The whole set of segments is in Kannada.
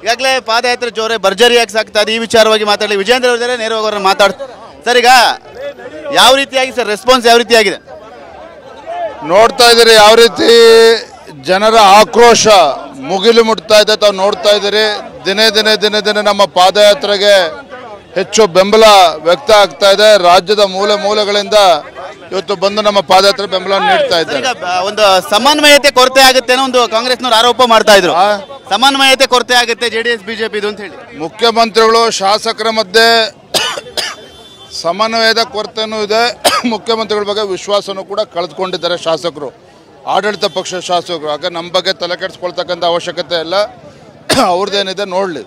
ಈಗಾಗಲೇ ಪಾದಯಾತ್ರೆ ಜೋರೇ ಭರ್ಜರಿಯಾಗಿ ಸಾಗ್ತಾ ಇದೆ. ಈ ವಿಚಾರವಾಗಿ ಮಾತಾಡಲಿ ವಿಜೇಂದ್ರ ಅವರಿದ್ದಾರೆ, ನೇರವಾಗಿ ಅವ್ರನ್ನ ಮಾತಾಡ್ತಾರೆ. ಸರ್, ಈಗ ಯಾವ ರೀತಿಯಾಗಿ ಸರ್ ರೆಸ್ಪಾನ್ಸ್ ಯಾವ ರೀತಿಯಾಗಿದೆ ನೋಡ್ತಾ ಇದ್ದೀರಿ? ಯಾವ ರೀತಿ ಜನರ ಆಕ್ರೋಶ ಮುಗಿಲು ಮುಟ್ತಾ ಇದೆ ತಾವು ನೋಡ್ತಾ ಇದ್ದೀರಿ. ದಿನೇ ದಿನೇ ದಿನೇ ದಿನೇ ನಮ್ಮ ಪಾದಯಾತ್ರೆಗೆ ಹೆಚ್ಚು ಬೆಂಬಲ ವ್ಯಕ್ತ ಆಗ್ತಾ ಇದೆ. ರಾಜ್ಯದ ಮೂಲೆ ಮೂಲೆಗಳಿಂದ ಇವತ್ತು ಬಂದು ನಮ್ಮ ಪಾದಯಾತ್ರೆ ಬೆಂಬಲ ನೀಡ್ತಾ ಇದ್ದಾರೆ. ಒಂದು ಸಮನ್ವಯತೆ ಕೊರತೆ ಆಗುತ್ತೆ ಅನ್ನೋ ಒಂದು ಕಾಂಗ್ರೆಸ್ನವರು ಆರೋಪ ಮಾಡ್ತಾ ಇದ್ರು. ಸಮನ್ವಯತೆ ಕೊರತೆ ಆಗುತ್ತೆ ಜೆಡಿಎಸ್ ಬಿಜೆಪಿ ಇದು ಅಂತ ಹೇಳಿ ಮುಖ್ಯಮಂತ್ರಿಗಳು ಶಾಸಕರ ಮಧ್ಯೆ ಸಮನ್ವಯದ ಕೊರತೆನೂ ಇದೆ. ಮುಖ್ಯಮಂತ್ರಿಗಳ ಬಗ್ಗೆ ವಿಶ್ವಾಸನೂ ಕೂಡ ಕಳೆದುಕೊಂಡಿದ್ದಾರೆ ಶಾಸಕರು, ಆಡಳಿತ ಪಕ್ಷ ಶಾಸಕರು. ಆಗ ನಮ್ಮ ಬಗ್ಗೆ ತಲೆ ಕೆಡಿಸ್ಕೊಳ್ತಕ್ಕಂಥ ಅವಶ್ಯಕತೆ ಇಲ್ಲ, ಅವ್ರದ್ದೇನಿದೆ ನೋಡಲಿ.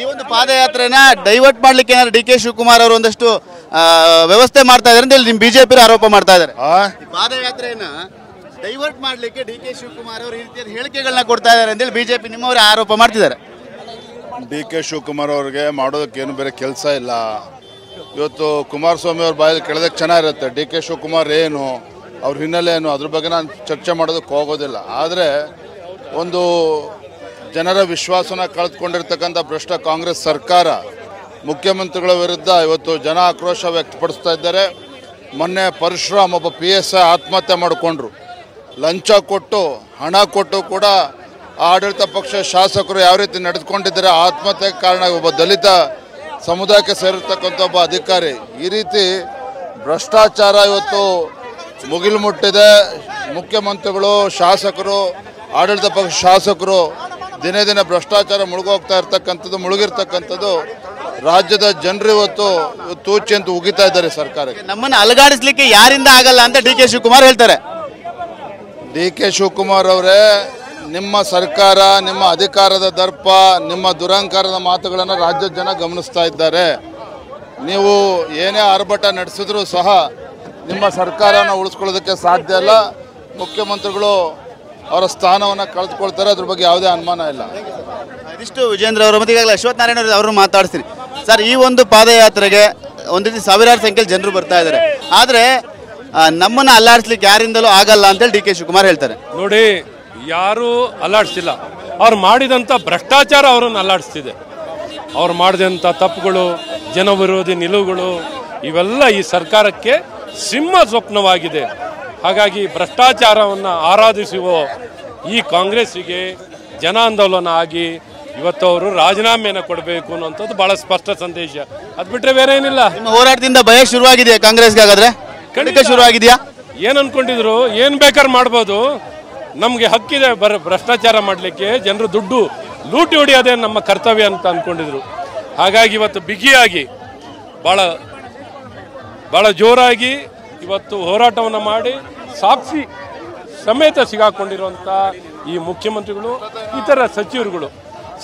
ಈ ಒಂದು ಪಾದಯಾತ್ರೆನ ಡೈವರ್ಟ್ ಮಾಡ್ಲಿಕ್ಕೆ ಏನಾದ್ರು ಡಿ ಕೆ ಶಿವಕುಮಾರ್ ಅವರು ಒಂದಷ್ಟು ವ್ಯವಸ್ಥೆ ಮಾಡ್ತಾ ಇದ್ದಾರೆ ಅಂತ ಹೇಳಿ ನಿಮ್ಮ ಬಿಜೆಪಿ ಆರೋಪ ಮಾಡ್ತಾ ಇದ್ದಾರೆ. ಪಾದಯಾತ್ರೆಯನ್ನ ಡೈವರ್ಟ್ ಮಾಡ್ಲಿಕ್ಕೆ ಡಿ ಕೆ ಶಿವಕುಮಾರ್ ಅವರು ಈ ರೀತಿಯ ಹೇಳಿಕೆಗಳನ್ನ ಕೊಡ್ತಾ ಇದ್ದಾರೆ ಅಂತೇಳಿ ಬಿಜೆಪಿ ನಿಮ್ಮವರೇ ಆರೋಪ ಮಾಡ್ತಿದ್ದಾರೆ. ಡಿ ಕೆ ಶಿವಕುಮಾರ್ ಅವ್ರಿಗೆ ಮಾಡೋದಕ್ಕೆ ಏನು ಬೇರೆ ಕೆಲಸ ಇಲ್ಲ. ಇವತ್ತು ಕುಮಾರಸ್ವಾಮಿ ಅವ್ರ ಬಾಯಲ್ಲಿ ಕೇಳೋದಕ್ಕೆ ಚೆನ್ನಾಗಿರುತ್ತೆ. ಡಿ ಕೆ ಶಿವಕುಮಾರ್ ಏನು, ಅವ್ರ ಹಿನ್ನೆಲೆ ಏನು, ಅದ್ರ ಬಗ್ಗೆ ನಾನು ಚರ್ಚೆ ಮಾಡೋದಕ್ಕೆ ಹೋಗೋದಿಲ್ಲ. ಆದರೆ ಒಂದು ಜನರ ವಿಶ್ವಾಸನ ಕಳೆದುಕೊಂಡಿರ್ತಕ್ಕಂಥ ಭ್ರಷ್ಟ ಕಾಂಗ್ರೆಸ್ ಸರ್ಕಾರ ಮುಖ್ಯಮಂತ್ರಿಗಳ ವಿರುದ್ಧ ಇವತ್ತು ಜನ ಆಕ್ರೋಶ ವ್ಯಕ್ತಪಡಿಸ್ತಾ ಇದ್ದಾರೆ. ಮೊನ್ನೆ ಪರಶುರಾಮ್ ಒಬ್ಬ PSI ಆತ್ಮಹತ್ಯೆ ಮಾಡಿಕೊಂಡ್ರು. ಲಂಚ ಕೊಟ್ಟು ಹಣ ಕೊಟ್ಟು ಕೂಡ ಆಡಳಿತ ಪಕ್ಷ ಶಾಸಕರು ಯಾವ ರೀತಿ ನಡೆದುಕೊಂಡಿದ್ದಾರೆ, ಆತ್ಮಹತ್ಯೆಗೆ ಕಾರಣ ಒಬ್ಬ ದಲಿತ ಸಮುದಾಯಕ್ಕೆ ಸೇರಿರ್ತಕ್ಕಂಥ ಒಬ್ಬ ಅಧಿಕಾರಿ. ಈ ರೀತಿ ಭ್ರಷ್ಟಾಚಾರ ಇವತ್ತು ಮುಗಿಲು ಮುಟ್ಟಿದೆ. ಮುಖ್ಯಮಂತ್ರಿಗಳು, ಶಾಸಕರು, ಆಡಳಿತ ಪಕ್ಷ ಶಾಸಕರು ದಿನೇ ದಿನೇ ಭ್ರಷ್ಟಾಚಾರ ಮುಳುಗಿರ್ತಕ್ಕಂಥದ್ದು ರಾಜ್ಯದ ಜನರು ಇವತ್ತು ತೂಚಿ ಅಂತ ಉಗಿತಾ ಇದ್ದಾರೆ ಸರ್ಕಾರಕ್ಕೆ. ನಮ್ಮನ್ನು ಅಲಗಾಡಿಸ್ಲಿಕ್ಕೆ ಯಾರಿಂದ ಆಗಲ್ಲ ಅಂತ ಡಿ ಕೆ ಶಿವಕುಮಾರ್ ಹೇಳ್ತಾರೆ. ಡಿ ಕೆ ಶಿವಕುಮಾರ್ ಅವರೇ, ನಿಮ್ಮ ಸರ್ಕಾರ, ನಿಮ್ಮ ಅಧಿಕಾರದ ದರ್ಪ, ನಿಮ್ಮ ದುರಹಂಕಾರದ ಮಾತುಗಳನ್ನು ರಾಜ್ಯದ ಜನ ಗಮನಿಸ್ತಾ ಇದ್ದಾರೆ. ನೀವು ಏನೇ ಆರ್ಭಟ ನಡೆಸಿದ್ರೂ ಸಹ ನಿಮ್ಮ ಸರ್ಕಾರನ ಉಳಿಸ್ಕೊಳ್ಳೋದಕ್ಕೆ ಸಾಧ್ಯ ಇಲ್ಲ. ಮುಖ್ಯಮಂತ್ರಿಗಳು ಅವರ ಸ್ಥಾನವನ್ನು ಕಳೆದುಕೊಳ್ತಾರೆ, ಅದ್ರ ಬಗ್ಗೆ ಯಾವುದೇ ಅನುಮಾನ ಇಲ್ಲ. ಇದಿಷ್ಟು ವಿಜೇಂದ್ರ ಅವರು. ಮತ್ತೆ ಈಗಾಗಲೇ ಅಶ್ವಥ್ ನಾರಾಯಣ ಅವ್ರನ್ನ ಮಾತಾಡ್ತೀನಿ. ಸರ್, ಈ ಒಂದು ಪಾದಯಾತ್ರೆಗೆ ಒಂದು ರೀತಿ ಸಾವಿರಾರು ಸಂಖ್ಯೆಯಲ್ಲಿ ಜನರು ಬರ್ತಾ ಇದ್ದಾರೆ. ಆದರೆ ನಮ್ಮನ್ನು ಅಲ್ಲಾಡಿಸ್ಲಿಕ್ಕೆ ಯಾರಿಂದಲೂ ಆಗಲ್ಲ ಅಂತೇಳಿ ಡಿ ಕೆ ಶಿವಕುಮಾರ್ ಹೇಳ್ತಾರೆ. ನೋಡಿ, ಯಾರೂ ಅಲ್ಲಾಡಿಸಿಲ್ಲ. ಅವ್ರು ಮಾಡಿದಂಥ ಭ್ರಷ್ಟಾಚಾರ ಅವರನ್ನು ಅಲ್ಲಾಡಿಸ್ತಿದೆ. ಅವ್ರು ಮಾಡಿದಂಥ ತಪ್ಪುಗಳು, ಜನ ವಿರೋಧಿ ನಿಲುವುಗಳು ಇವೆಲ್ಲ ಈ ಸರ್ಕಾರಕ್ಕೆ ಸಿಂಹ ಸ್ವಪ್ನವಾಗಿದೆ. ಹಾಗಾಗಿ ಭ್ರಷ್ಟಾಚಾರವನ್ನು ಆರಾಧಿಸುವ ಈ ಕಾಂಗ್ರೆಸ್ಸಿಗೆ ಜನಾಂದೋಲನ ಆಗಿ ಇವತ್ತು ಅವರು ರಾಜೀನಾಮೆಯನ್ನು ಕೊಡಬೇಕು ಅನ್ನೋಂಥದ್ದು ಬಹಳ ಸ್ಪಷ್ಟ ಸಂದೇಶ. ಅದು ಬಿಟ್ಟರೆ ಬೇರೆ ಏನಿಲ್ಲ. ನಿಮ್ಮ ಹೋರಾಟದಿಂದ ಭಯ ಶುರುವಾಗಿದೆಯಾ ಕಾಂಗ್ರೆಸ್ಗೆ? ಹಾಗಾದ್ರೆ ಖಂಡಿತ ಶುರುವಾಗಿದೆಯಾ? ಏನು ಅನ್ಕೊಂಡಿದ್ರು, ಏನು ಬೇಕಾದ್ರೆ ಮಾಡ್ಬೋದು, ನಮಗೆ ಹಕ್ಕಿದೆ ಭ್ರಷ್ಟಾಚಾರ ಮಾಡಲಿಕ್ಕೆ, ಜನರು ದುಡ್ಡು ಲೂಟಿ ಹೊಡೆಯೋದೇ ನಮ್ಮ ಕರ್ತವ್ಯ ಅಂತ ಅಂದ್ಕೊಂಡಿದ್ರು. ಹಾಗಾಗಿ ಇವತ್ತು ಬಿಗಿಯಾಗಿ ಭಾಳ ಜೋರಾಗಿ ಇವತ್ತು ಹೋರಾಟವನ್ನು ಮಾಡಿ ಸಾಕ್ಷಿ ಸಮೇತ ಸಿಗಾಕೊಂಡಿರುವಂಥ ಈ ಮುಖ್ಯಮಂತ್ರಿಗಳು, ಇತರ ಸಚಿವರುಗಳು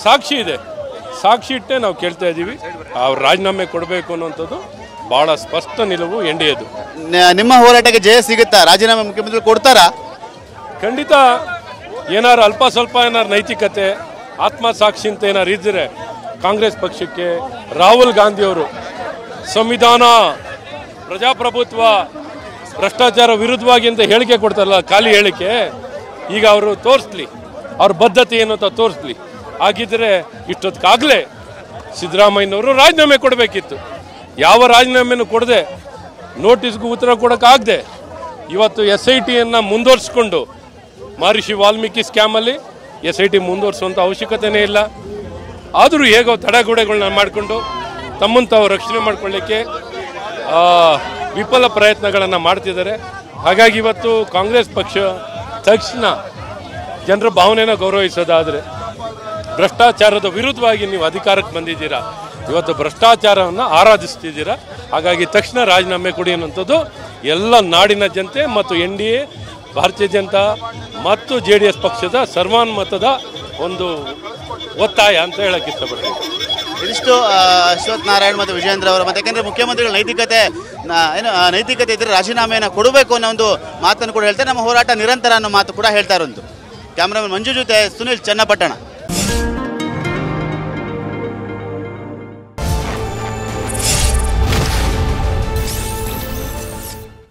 ಸಾಕ್ಷಿ ಇದೆ, ಸಾಕ್ಷಿ ಇಟ್ಟೇ ನಾವು ಕೇಳ್ತಾ ಇದ್ದೀವಿ. ಅವ್ರು ರಾಜೀನಾಮೆ ಕೊಡಬೇಕು ಅನ್ನುವಂಥದ್ದು ಭಾಳ ಸ್ಪಷ್ಟ ನಿಲುವು NDAದು. ನಿಮ್ಮ ಹೋರಾಟಕ್ಕೆ ಜಯ ಸಿಗುತ್ತಾ? ರಾಜೀನಾಮೆ ಮುಖ್ಯಮಂತ್ರಿಗಳು ಕೊಡ್ತಾರಾ? ಖಂಡಿತ. ಏನಾರು ಅಲ್ಪ ಸ್ವಲ್ಪ ಏನಾರು ನೈತಿಕತೆ, ಆತ್ಮಸಾಕ್ಷಿ ಅಂತ ಏನಾರು ಇದ್ದರೆ ಕಾಂಗ್ರೆಸ್ ಪಕ್ಷಕ್ಕೆ ರಾಹುಲ್ ಗಾಂಧಿಯವರು ಸಂವಿಧಾನ, ಪ್ರಜಾಪ್ರಭುತ್ವ, ಭ್ರಷ್ಟಾಚಾರ ವಿರುದ್ಧವಾಗಿ ಅಂತ ಹೇಳಿಕೆ ಕೊಡ್ತಾರಲ್ಲ, ಖಾಲಿ ಹೇಳಿಕೆ, ಈಗ ಅವರು ತೋರಿಸ್ಲಿ ಅವ್ರ ಬದ್ಧತೆ ಏನು ಅಂತ ತೋರಿಸ್ಲಿ. ಹಾಗಿದ್ರೆ ಇಷ್ಟೊತ್ತಿಗಾಗಲೇ ಸಿದ್ದರಾಮಯ್ಯನವರು ರಾಜೀನಾಮೆ ಕೊಡಬೇಕಿತ್ತು. ಯಾವ ರಾಜೀನಾಮೆನೂ ಕೊಡದೆ, ನೋಟಿಸ್ಗೂ ಉತ್ತರ ಕೊಡೋಕ್ಕಾಗದೆ ಇವತ್ತು SITಯನ್ನು ಮುಂದುವರಿಸ್ಕೊಂಡು, ಮಹರ್ಷಿ ವಾಲ್ಮೀಕಿ ಸ್ಕ್ಯಾಮಲ್ಲಿ SIT ಮುಂದುವರಿಸುವಂಥ ಅವಶ್ಯಕತೆಯೇ ಇಲ್ಲ. ಆದರೂ ಹೇಗೋ ತಡೆಗೋಡೆಗಳನ್ನ ಮಾಡಿಕೊಂಡು ತಮ್ಮನ್ನು ತಾವು ರಕ್ಷಣೆ ಮಾಡಿಕೊಳ್ಳಿಕ್ಕೆ ವಿಫಲ ಪ್ರಯತ್ನಗಳನ್ನು ಮಾಡ್ತಿದ್ದಾರೆ. ಹಾಗಾಗಿ ಇವತ್ತು ಕಾಂಗ್ರೆಸ್ ಪಕ್ಷ ತಕ್ಷಣ ಜನರ ಭಾವನೆನ ಗೌರವಿಸೋದಾದರೆ, ಭ್ರಷ್ಟಾಚಾರದ ವಿರುದ್ಧವಾಗಿ ನೀವು ಅಧಿಕಾರಕ್ಕೆ ಬಂದಿದ್ದೀರಾ, ಇವತ್ತು ಭ್ರಷ್ಟಾಚಾರವನ್ನು ಆರಾಧಿಸ್ತಿದ್ದೀರಾ. ಹಾಗಾಗಿ ತಕ್ಷಣ ರಾಜೀನಾಮೆ ಕೊಡಿ ಅನ್ನುವಂಥದ್ದು ಎಲ್ಲ ನಾಡಿನ ಜನತೆ ಮತ್ತು NDA, ಭಾರತೀಯ ಜನತಾ ಮತ್ತು JDS ಪಕ್ಷದ ಸರ್ವಾನುಮತದ ಒಂದು ಒತ್ತಾಯ ಅಂತ ಹೇಳಕ್ಕೆ ಇಷ್ಟಪಡ್ತೀನಿ. ಇದಿಷ್ಟು ಅಶ್ವಥ್ ನಾರಾಯಣ್ ಮತ್ತು ವಿಜೇಂದ್ರ ಅವರು. ಮತ್ತೆ ಯಾಕಂದರೆ ಮುಖ್ಯಮಂತ್ರಿಗಳ ನೈತಿಕತೆ ಇದ್ದರೆ ರಾಜೀನಾಮೆಯನ್ನು ಕೊಡಬೇಕು ಅನ್ನೋ ಒಂದು ಮಾತನ್ನು ಕೂಡ ಹೇಳ್ತಾರೆ. ನಮ್ಮ ಹೋರಾಟ ನಿರಂತರ ಅನ್ನೋ ಮಾತು ಕೂಡ ಹೇಳ್ತಾ ಇರೋದು. ಕ್ಯಾಮ್ರಾಮನ್ ಮಂಜು ಜೊತೆ ಸುನಿಲ್ ಚನ್ನಪಟ್ಟಣ.